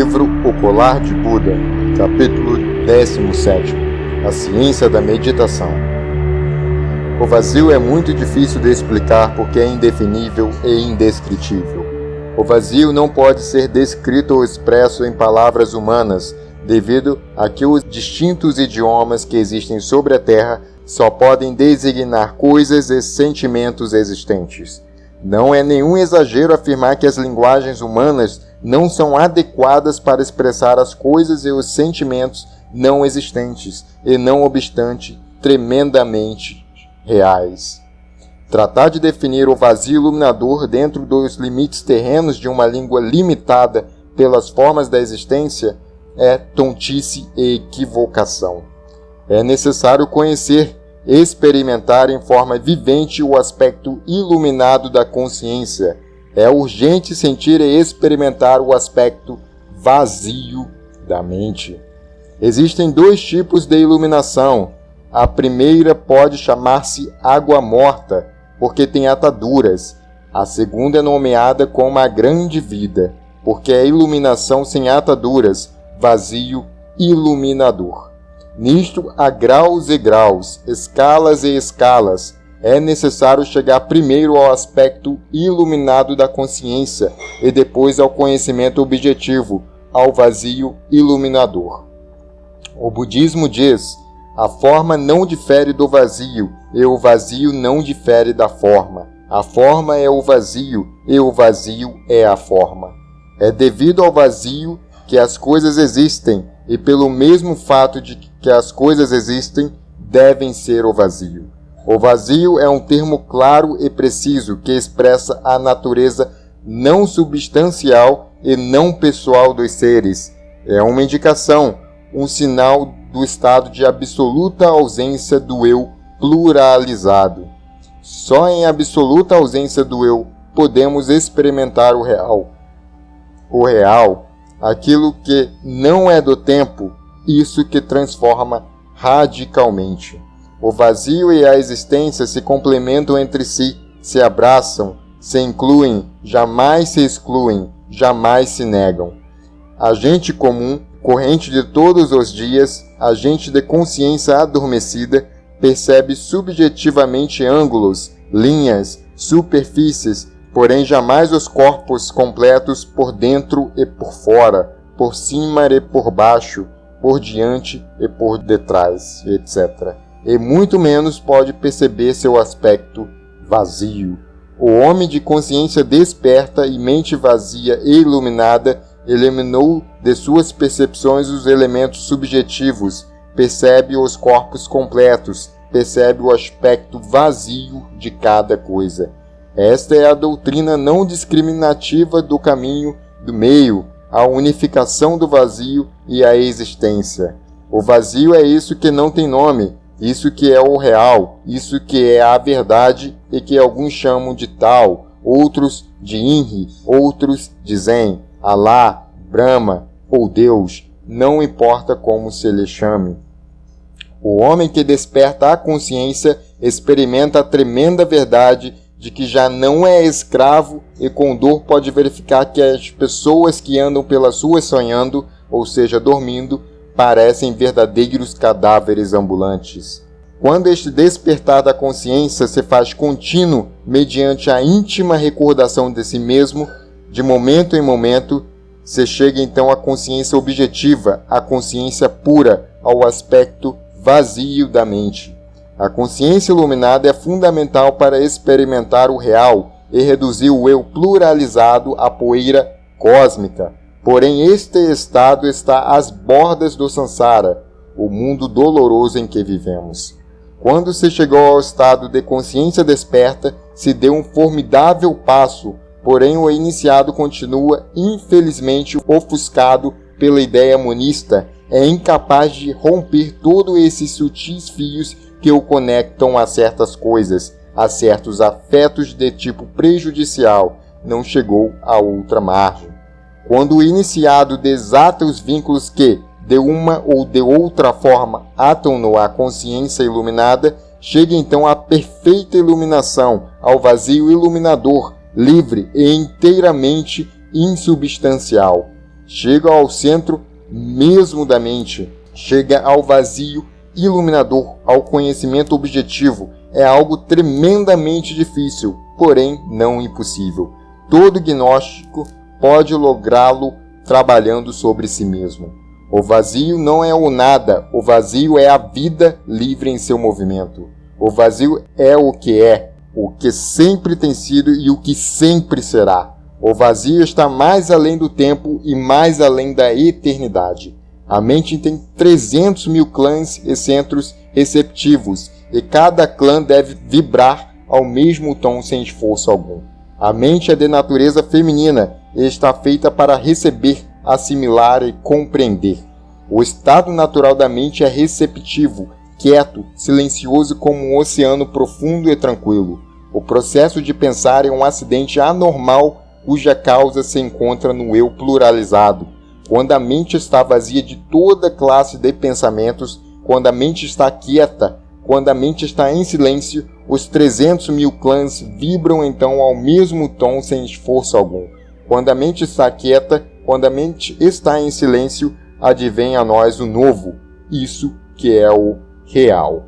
Livro O Colar de Buda, capítulo 17. A ciência da meditação. O vazio é muito difícil de explicar porque é indefinível e indescritível. O vazio não pode ser descrito ou expresso em palavras humanas, devido a que os distintos idiomas que existem sobre a Terra só podem designar coisas e sentimentos existentes. Não é nenhum exagero afirmar que as linguagens humanas não são adequadas para expressar as coisas e os sentimentos não existentes, e não obstante, tremendamente reais. Tratar de definir o vazio iluminador dentro dos limites terrenos de uma língua limitada pelas formas da existência é tontice e equivocação. É necessário conhecer, experimentar em forma vivente o aspecto iluminado da consciência. É urgente sentir e experimentar o aspecto vazio da mente. Existem dois tipos de iluminação. A primeira pode chamar-se água morta, porque tem ataduras. A segunda é nomeada como a grande vida, porque é iluminação sem ataduras, vazio iluminador. Nisto há graus e graus, escalas e escalas. É necessário chegar primeiro ao aspecto iluminado da consciência e depois ao conhecimento objetivo, ao vazio iluminador. O budismo diz: a forma não difere do vazio e o vazio não difere da forma. A forma é o vazio e o vazio é a forma. É devido ao vazio que as coisas existem e pelo mesmo fato de que as coisas existem, devem ser o vazio. O vazio é um termo claro e preciso que expressa a natureza não substancial e não pessoal dos seres. É uma indicação, um sinal do estado de absoluta ausência do eu pluralizado. Só em absoluta ausência do eu podemos experimentar o real. O real, aquilo que não é do tempo, isso que transforma radicalmente. O vazio e a existência se complementam entre si, se abraçam, se incluem, jamais se excluem, jamais se negam. Agente comum, corrente de todos os dias, agente de consciência adormecida, percebe subjetivamente ângulos, linhas, superfícies, porém jamais os corpos completos por dentro e por fora, por cima e por baixo, por diante e por detrás, etc. E muito menos pode perceber seu aspecto vazio. O homem de consciência desperta e mente vazia e iluminada eliminou de suas percepções os elementos subjetivos, percebe os corpos completos, percebe o aspecto vazio de cada coisa. Esta é a doutrina não discriminativa do caminho do meio, a unificação do vazio e a existência. O vazio é isso que não tem nome, isso que é o real, isso que é a verdade e que alguns chamam de tal, outros de Inri, outros de Zen, Alá, Brahma ou Deus, não importa como se lhe chame. O homem que desperta a consciência experimenta a tremenda verdade de que já não é escravo e com dor pode verificar que as pessoas que andam pelas ruas sonhando, ou seja, dormindo, parecem verdadeiros cadáveres ambulantes. Quando este despertar da consciência se faz contínuo mediante a íntima recordação de si mesmo, de momento em momento, se chega então à consciência objetiva, à consciência pura, ao aspecto vazio da mente. A consciência iluminada é fundamental para experimentar o real e reduzir o eu pluralizado à poeira cósmica. Porém, este estado está às bordas do samsara, o mundo doloroso em que vivemos. Quando se chegou ao estado de consciência desperta, se deu um formidável passo, porém o iniciado continua, infelizmente, ofuscado pela ideia monista, é incapaz de romper todos esses sutis fios que o conectam a certas coisas, a certos afetos de tipo prejudicial, não chegou a outra margem. Quando o iniciado desata os vínculos que, de uma ou de outra forma, atam-no à consciência iluminada, chega então à perfeita iluminação, ao vazio iluminador, livre e inteiramente insubstancial. chega ao centro mesmo da mente, chega ao vazio iluminador, ao conhecimento objetivo. É algo tremendamente difícil, porém não impossível. Todo gnóstico pode lográ-lo trabalhando sobre si mesmo. O vazio não é o nada, o vazio é a vida livre em seu movimento. O vazio é, o que sempre tem sido e o que sempre será. O vazio está mais além do tempo e mais além da eternidade. A mente tem 300 mil clãs e centros receptivos, e cada clã deve vibrar ao mesmo tom sem esforço algum. A mente é de natureza feminina e está feita para receber, assimilar e compreender. O estado natural da mente é receptivo, quieto, silencioso como um oceano profundo e tranquilo. O processo de pensar é um acidente anormal cuja causa se encontra no eu pluralizado. Quando a mente está vazia de toda classe de pensamentos, quando a mente está quieta, quando a mente está em silêncio, os 300 mil clãs vibram então ao mesmo tom sem esforço algum. Quando a mente está quieta, quando a mente está em silêncio, advém a nós o novo, isso que é o real.